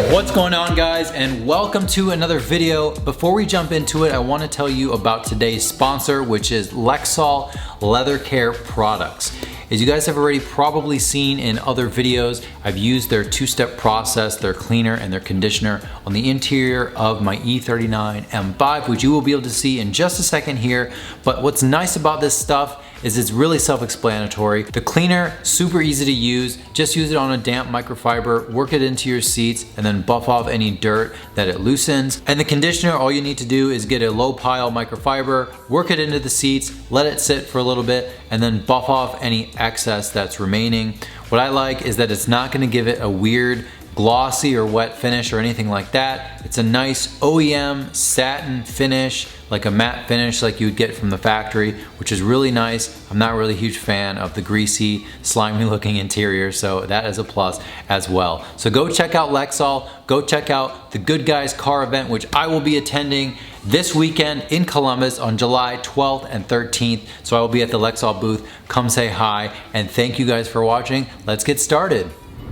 What's going on, guys, and welcome to another video. Before we jump into it, I want to tell you about today's sponsor, which is Lexol Leather Care Products. As you guys have already probably seen in other videos, I've used their two-step process, their cleaner and their conditioner on the interior of my E39 M5, which you will be able to see in just a second here. But what's nice about this stuff is it's really self-explanatory. The cleaner, super easy to use. Just use it on a damp microfiber, work it into your seats, and then buff off any dirt that it loosens. And the conditioner, all you need to do is get a low pile microfiber, work it into the seats, let it sit for a little bit, and then buff off any excess that's remaining. What I like is that it's not gonna give it a weird glossy or wet finish or anything like that. It's a nice OEM satin finish, like a matte finish like you would get from the factory, which is really nice. I'm not really a huge fan of the greasy, slimy looking interior, so that is a plus as well. So go check out Lexol, go check out the Good Guys car event, which I will be attending this weekend in Columbus on July 12th and 13th. So I will be at the Lexol booth. Come say hi, and thank you guys for watching. Let's get started.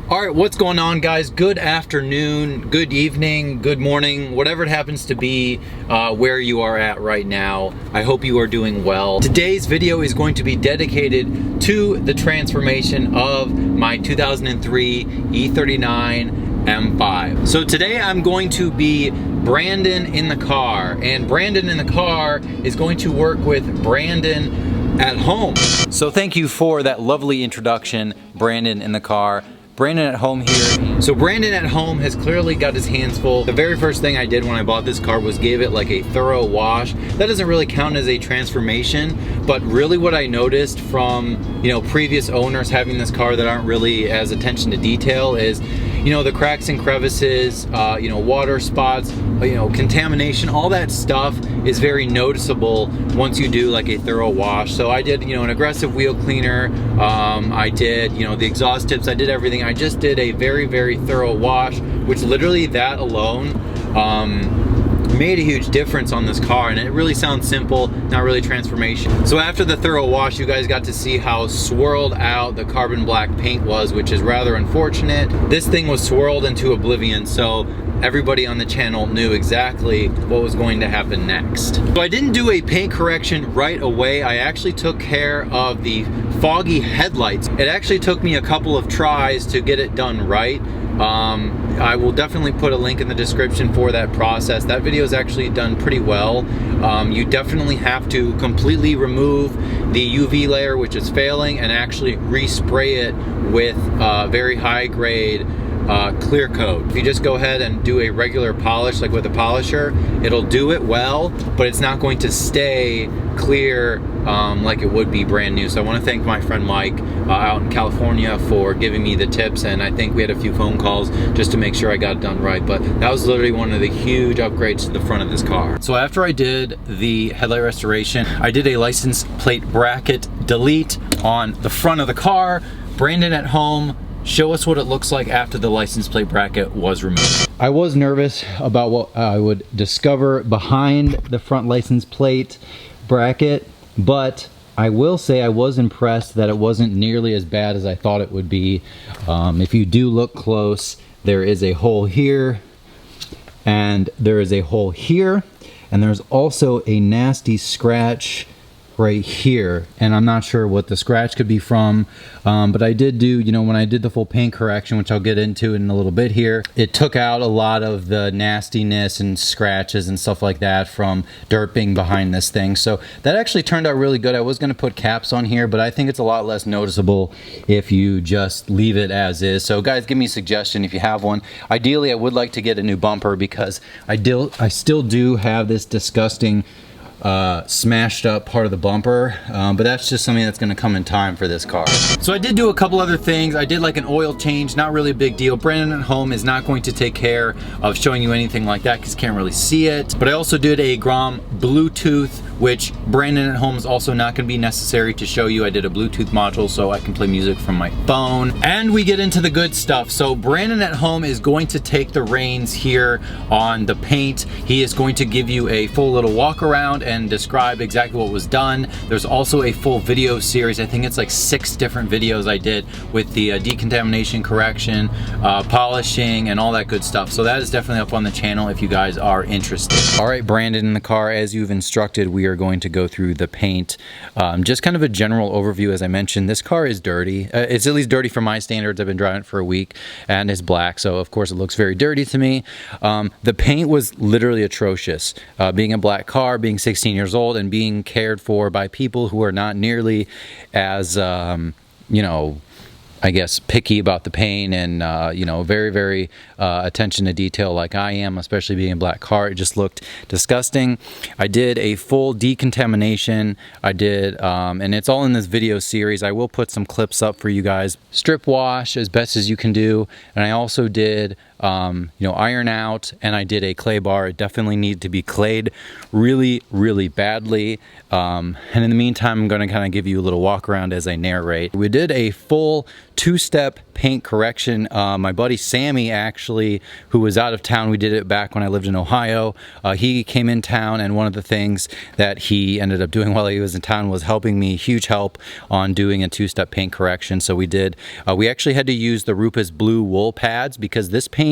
All right, what's going on, guys? Good afternoon, good evening, good morning, whatever it happens to be where you are at right now. I hope you are doing well. Today's video is going to be dedicated to the transformation of my 2003 E39 M5. So today I'm going to be Brandon in the car, and Brandon in the car is going to work with Brandon at home. So thank you for that lovely introduction, Brandon in the car. Brandon at home here. So Brandon at home has clearly got his hands full. The very first thing I did when I bought this car was gave it like a thorough wash. That doesn't really count as a transformation, but really what I noticed from, previous owners having this car that aren't really as attention to detail is, the cracks and crevices, water spots, contamination, all that stuff is very noticeable once you do like a thorough wash. So I did, an aggressive wheel cleaner. I did, the exhaust tips, I did everything. I just did a very, very thorough wash, which literally that alone made a huge difference on this car, and it really sounds simple, not really transformation. So after the thorough wash, you guys got to see how swirled out the carbon black paint was, which is rather unfortunate. This thing was swirled into oblivion, so everybody on the channel knew exactly what was going to happen next. So I didn't do a paint correction right away. I actually took care of the foggy headlights. It actually took me a couple of tries to get it done right. I will definitely put a link in the description for that process. That video is actually done pretty well. You definitely have to completely remove the UV layer, which is failing, and actually respray it with very high grade clear coat. If you just go ahead and do a regular polish, like with a polisher, it'll do it well, but it's not going to stay clear like it would be brand new. So I want to thank my friend Mike out in California for giving me the tips, and I think we had a few phone calls just to make sure I got it done right, but that was literally one of the huge upgrades to the front of this car. So after I did the headlight restoration, I did a license plate bracket delete on the front of the car. Brandon at home, show us what it looks like after the license plate bracket was removed. I was nervous about what I would discover behind the front license plate bracket, but I will say I was impressed that it wasn't nearly as bad as I thought it would be. If you do look close, there is a hole here, and there is a hole here, and there's also a nasty scratch right here, and I'm not sure what the scratch could be from, but I did do, when I did the full paint correction, which I'll get into in a little bit here, it took out a lot of the nastiness and scratches and stuff like that from dirt being behind this thing. So that actually turned out really good. I was going to put caps on here, but I think it's a lot less noticeable if you just leave it as is. So guys, give me a suggestion if you have one. Ideally, I would like to get a new bumper because I still do have this disgusting smashed up part of the bumper, but that's just something that's going to come in time for this car. So I did do a couple other things. I did like an oil change, not really a big deal. Brandon at home is not going to take care of showing you anything like that because you can't really see it, but I also did a Grom Bluetooth, which Brandon at home is also not going to be necessary to show you. I did a Bluetooth module so I can play music from my phone, and we get into the good stuff. So Brandon at home is going to take the reins here on the paint. He is going to give you a full little walk around and and describe exactly what was done. There's also a full video series. I think it's like 6 different videos I did with the decontamination correction, polishing, and all that good stuff. So that is definitely up on the channel if you guys are interested. All right, Brandon, in the car, as you've instructed, we are going to go through the paint. Just kind of a general overview. As I mentioned, this car is dirty. It's at least dirty for my standards. I've been driving it for a week, and it's black, so of course it looks very dirty to me. The paint was literally atrocious. Being a black car, being 16 years old, and being cared for by people who are not nearly as, you know, I guess picky about the paint and you know, very attention to detail like I am, especially being a black car. It just looked disgusting. I did a full decontamination. I did and it's all in this video series. I will put some clips up for you guys. Strip wash as best as you can do, and I also did you know, iron out, and I did a clay bar. It definitely needed to be clayed really badly. And in the meantime, I'm going to kind of give you a little walk around as I narrate. We did a full 2-step paint correction. My buddy Sammy, actually, who was out of town, we did it back when I lived in Ohio. He came in town, and one of the things that he ended up doing while he was in town was helping me, huge help on doing a 2-step paint correction. So we did, we actually had to use the Rupus blue wool pads because this paint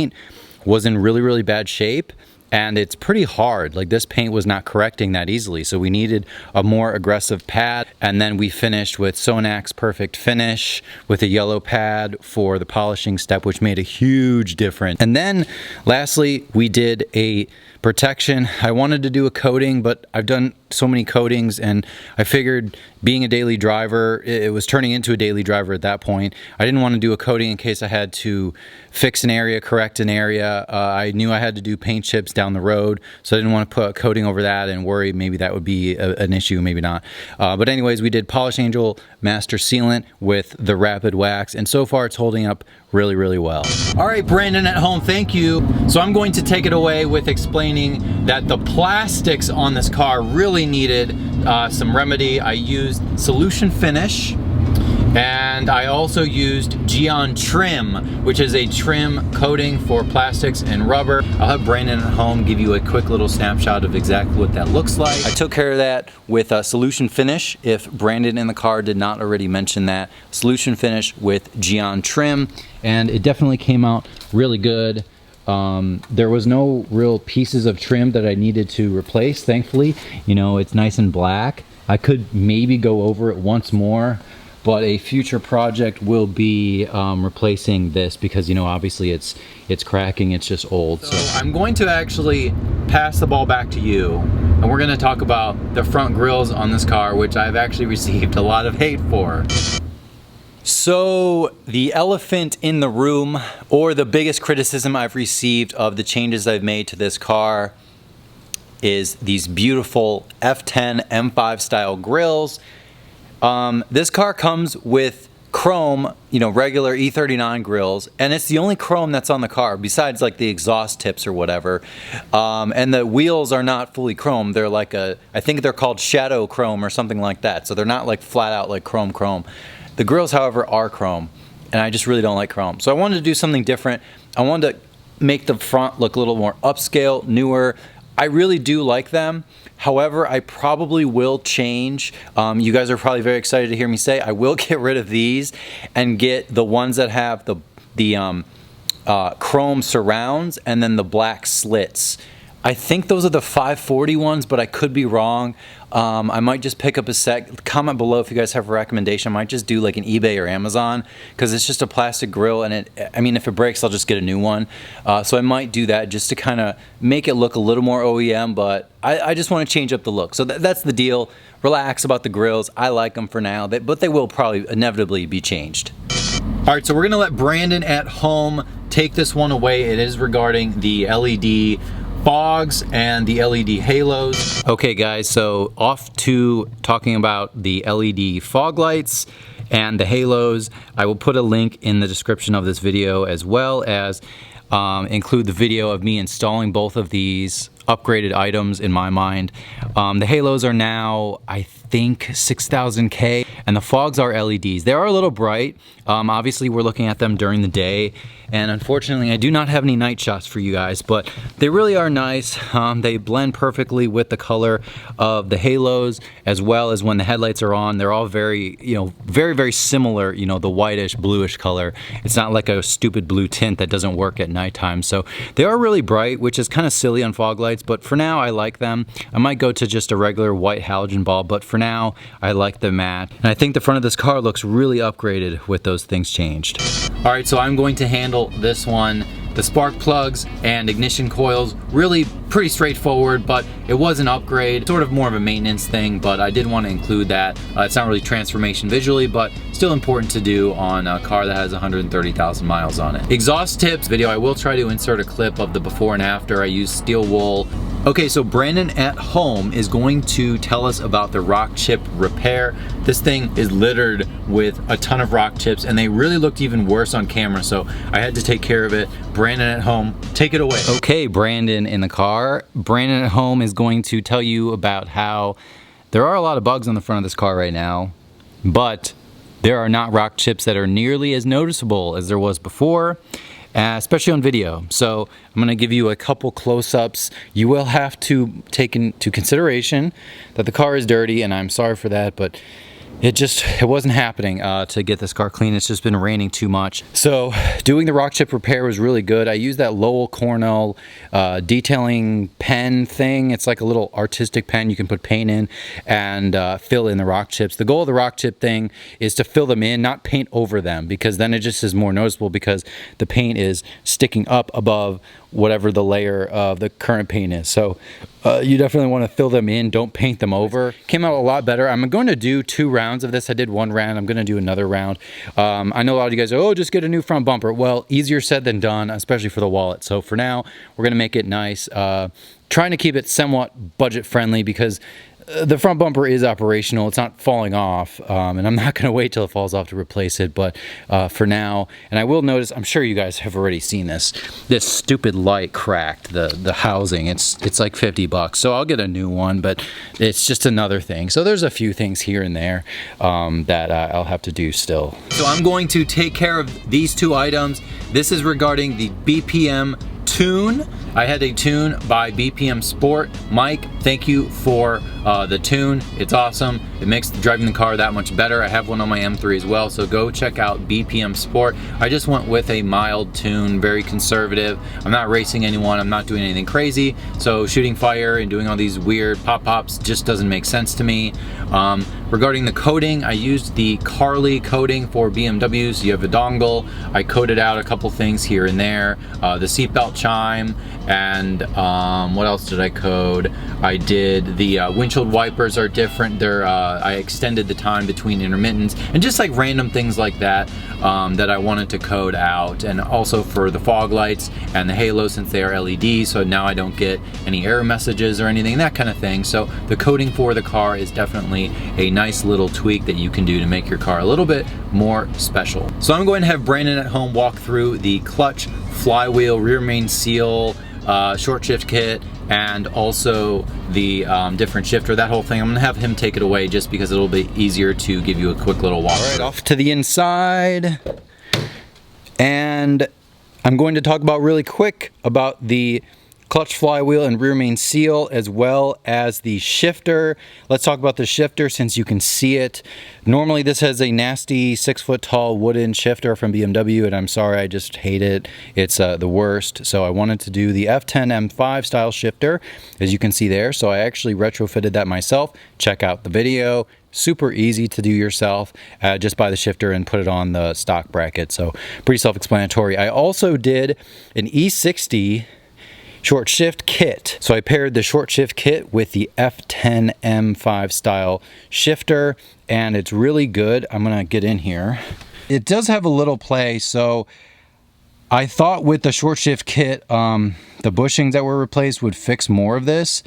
was in really bad shape, and it's pretty hard. Like, this paint was not correcting that easily, so we needed a more aggressive pad. And then we finished with Sonak's Perfect Finish with a yellow pad for the polishing step, which made a huge difference. And then lastly, we did a protection. I wanted to do a coating, but I've done so many coatings, and I figured being a daily driver, it was turning into a daily driver at that point. I didn't want to do a coating in case I had to fix an area, correct an area. I knew I had to do paint chips down the road, so I didn't want to put a coating over that and worry maybe that would be an issue, maybe not. But anyways, we did Polish Angel Master Sealant with the Rapid Wax, and so far it's holding up really well. All right, Brandon at home, thank you. So I'm going to take it away with explaining that the plastics on this car really needed some remedy. I used Solution Finish, and I also used Geon Trim, which is a trim coating for plastics and rubber. I'll have Brandon at home give you a quick little snapshot of exactly what that looks like. I took care of that with Solution Finish, if Brandon in the car did not already mention that. Solution Finish with Geon Trim, and it definitely came out really good. There was no real pieces of trim that I needed to replace, thankfully. You know, it's nice and black. I could maybe go over it once more, but a future project will be replacing this because, you know, obviously it's cracking, it's just old. So I'm going to actually pass the ball back to you, and we're gonna talk about the front grills on this car, which I've actually received a lot of hate for. So the elephant in the room, or the biggest criticism I've received of the changes I've made to this car, is these beautiful F10 M5 style grills. This car comes with chrome, you know, regular E39 grills, and it's the only chrome that's on the car besides like the exhaust tips or whatever. And the wheels are not fully chrome. They're like I think they're called shadow chrome or something like that. So they're not like flat out like chrome. The grills, however, are chrome, and I just really don't like chrome. So I wanted to do something different. I wanted to make the front look a little more upscale, newer. I really do like them. However, I probably will change. You guys are probably very excited to hear me say I will get rid of these and get the ones that have the chrome surrounds and then the black slits. I think those are the 540 ones, but I could be wrong. I might just pick up a set. Comment below if you guys have a recommendation. I might just do like an eBay or Amazon, because it's just a plastic grill, and I mean, if it breaks, I'll just get a new one. So I might do that just to kind of make it look a little more OEM, but I just want to change up the look. So that's the deal. Relax about the grills. I like them for now, but they will probably inevitably be changed. All right, so we're gonna let Brandon at home take this one away. It is regarding the LED fogs and the LED halos. Okay guys, so off to talking about the LED fog lights and the halos. I will put a link in the description of this video, as well as include the video of me installing both of these upgraded items in my mind. The halos are now, I think, 6000K, and the fogs are LEDs. They are a little bright. Obviously, we're looking at them during the day, and unfortunately, I do not have any night shots for you guys, but they really are nice. They blend perfectly with the color of the halos, as well as when the headlights are on. They're all very, very similar, the whitish, bluish color. It's not like a stupid blue tint that doesn't work at nighttime. So they are really bright, which is kind of silly on fog lights, but for now I like them. I might go to just a regular white halogen bulb, but for now I like the matte. And I think the front of this car looks really upgraded with those things changed. All right, so I'm going to handle this one. The spark plugs and ignition coils, really pretty straightforward, but it was an upgrade, sort of more of a maintenance thing, but I did want to include that. It's not really transformation visually, but still important to do on a car that has 130,000 miles on it. Exhaust tips video, I will try to insert a clip of the before and after. I use steel wool. Okay, so Brandon at home is going to tell us about the rock chip repair. This thing is littered with a ton of rock chips, and they really looked even worse on camera, so I had to take care of it. Brandon at home, take it away. Okay, Brandon in the car. Brandon at home is going to tell you about how there are a lot of bugs on the front of this car right now, but there are not rock chips that are nearly as noticeable as there was before, especially on video. So I'm gonna give you a couple close-ups. You will have to take into consideration that the car is dirty, and I'm sorry for that, but it wasn't happening to get this car clean. It's just been raining too much. So doing the rock chip repair was really good. I used that Lowell Cornell detailing pen thing. It's like a little artistic pen you can put paint in and fill in the rock chips. The goal of the rock chip thing is to fill them in, not paint over them, because then it just is more noticeable because the paint is sticking up above whatever the layer of the current paint is. So you definitely want to fill them in, don't paint them over. Came out a lot better. I'm going to do 2 rounds of this. I did 1 round, I'm going to do another round. I know a lot of you guys go, oh, just get a new front bumper. Well, easier said than done, especially for the wallet. So for now, we're going to make it nice. Trying to keep it somewhat budget friendly because the front bumper is operational. It's not falling off, and I'm not going to wait till it falls off to replace it, but for now, and I will notice, I'm sure you guys have already seen this stupid light cracked, the housing. It's like 50 bucks, so I'll get a new one, but it's just another thing. So there's a few things here and there that I'll have to do still. So I'm going to take care of these 2 items. This is regarding the BPM tune. I had a tune by BPM Sport. Mike, thank you for the tune. It's awesome. It makes driving the car that much better. I have one on my M3 as well, so go check out BPM Sport. I just went with a mild tune, very conservative. I'm not racing anyone. I'm not doing anything crazy. So shooting fire and doing all these weird pop-pops just doesn't make sense to me. Regarding the coating, I used the Carly coating for BMWs. You have a dongle. I coated out a couple things here and there. The seatbelt chime, and what else did I code? I did the windshield wipers are different. I extended the time between intermittents and just like random things like that that I wanted to code out, and also for the fog lights and the halo, since they are LEDs, so now I don't get any error messages or anything, that kind of thing. So the coating for the car is definitely a nice little tweak that you can do to make your car a little bit more special. So I'm going to have Brandon at home walk through the clutch, flywheel, rear main seal, short shift kit, and also the different shifter, that whole thing. I'm gonna have him take it away just because it'll be easier to give you a quick little walk. All right, off to the inside. And I'm going to talk about really quick about the clutch, flywheel, and rear main seal, as well as the shifter. Let's talk about the shifter since you can see it. Normally this has a nasty 6-foot tall wooden shifter from BMW, and I'm sorry, I just hate it. It's the worst. So I wanted to do the E39 M5 style shifter, as you can see there. So I actually retrofitted that myself. Check out the video. Super easy to do yourself. Just buy the shifter and put it on the stock bracket. So pretty self-explanatory. I also did an E60 short shift kit. So I paired the short shift kit with the E39 M5 style shifter, and it's really good. I'm gonna get in here. It does have a little play, so I thought with the short shift kit, the bushings that were replaced would fix more of this.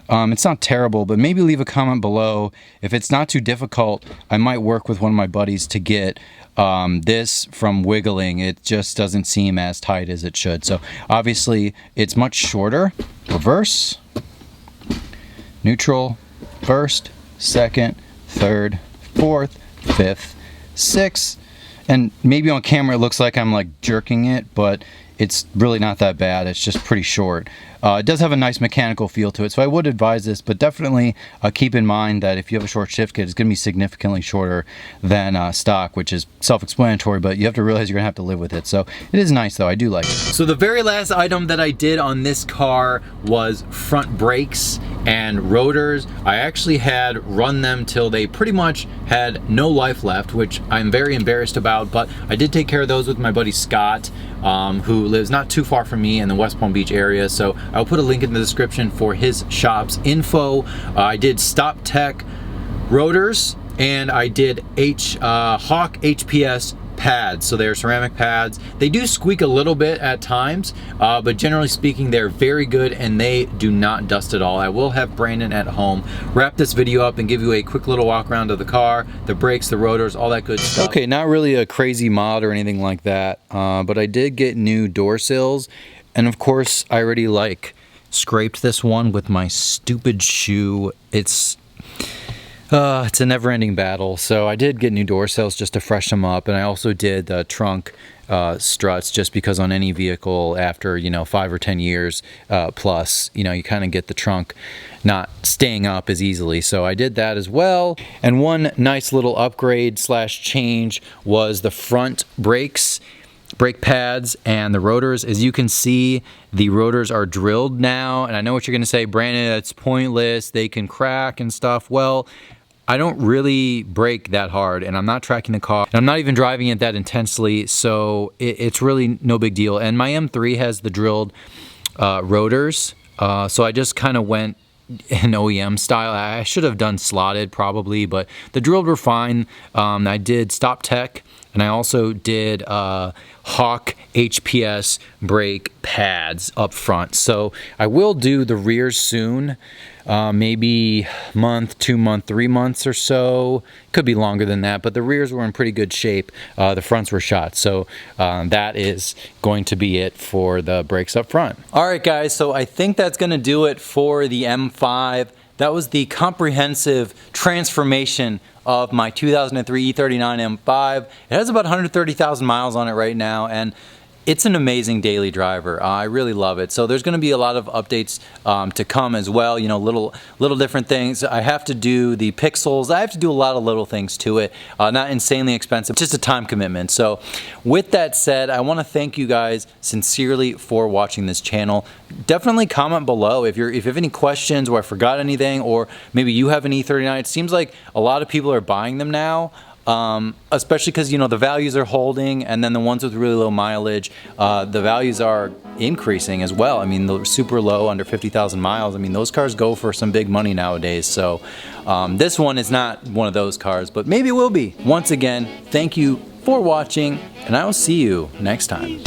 It's not terrible, but maybe leave a comment below. If it's not too difficult, I might work with one of my buddies to get this from wiggling. It just doesn't seem as tight as it should. So obviously it's much shorter. Reverse. neutral, first, second, third, fourth, fifth, sixth, and maybe on camera it looks like I'm like jerking it, but it's really not that bad. It's just pretty short. It does have a nice mechanical feel to it, so I would advise this, but definitely keep in mind that if you have a short shift kit, it's going to be significantly shorter than stock, which is self-explanatory, but you have to realize you're going to have to live with it. So it is nice though, I do like it. So the very last item that I did on this car was front brakes and rotors. I actually had run them till they pretty much had no life left, which I'm very embarrassed about, but I did take care of those with my buddy Scott, who lives not too far from me in the West Palm Beach area. So I'll put a link in the description for his shop's info. I did Stop Tech rotors, and I did Hawk HPS pads. So they're ceramic pads. They do squeak a little bit at times, but generally speaking, they're very good and they do not dust at all. I will have Brandon at home wrap this video up and give you a quick little walk around of the car, the brakes, the rotors, all that good stuff. Okay, not really a crazy mod or anything like that, but I did get new door sills, and of course I already like scraped this one with my stupid shoe. It's a never-ending battle. So I did get new door sills just to freshen them up, and I also did the trunk struts, just because on any vehicle after 5 or 10 years plus, you kind of get the trunk not staying up as easily. So I did that as well. And one nice little upgrade slash change was the front brakes, brake pads, and the rotors. As you can see, the rotors are drilled now, and I know what you're gonna say, Brandon, that's pointless, they can crack and stuff. Well, I don't really brake that hard, and I'm not tracking the car, and I'm not even driving it that intensely, so it's really no big deal. And my M3 has the drilled rotors, so I just kind of went in OEM style. I should have done slotted probably, but the drilled were fine. I did Stop Tech, and I also did Hawk HPS brake pads up front. So I will do the rears soon, maybe month, 2 months, 3 months or so. Could be longer than that, but the rears were in pretty good shape. The fronts were shot, so that is going to be it for the brakes up front. All right, guys, so I think that's gonna do it for the M5. That was the comprehensive transformation of my 2003 E39 M5. It has about 130,000 miles on it right now, and it's an amazing daily driver. I really love it. So there's going to be a lot of updates to come as well. Little different things. I have to do the pixels. I have to do a lot of little things to it. Not insanely expensive, just a time commitment. So with that said, I want to thank you guys sincerely for watching this channel. Definitely comment below if you have any questions, or I forgot anything, or maybe you have an E39. It seems like a lot of people are buying them now. Especially because the values are holding, and then the ones with really low mileage, the values are increasing as well. I mean, the super low, under 50,000 miles, I mean, those cars go for some big money nowadays. So this one is not one of those cars, but maybe it will be. Once again, thank you for watching, and I will see you next time.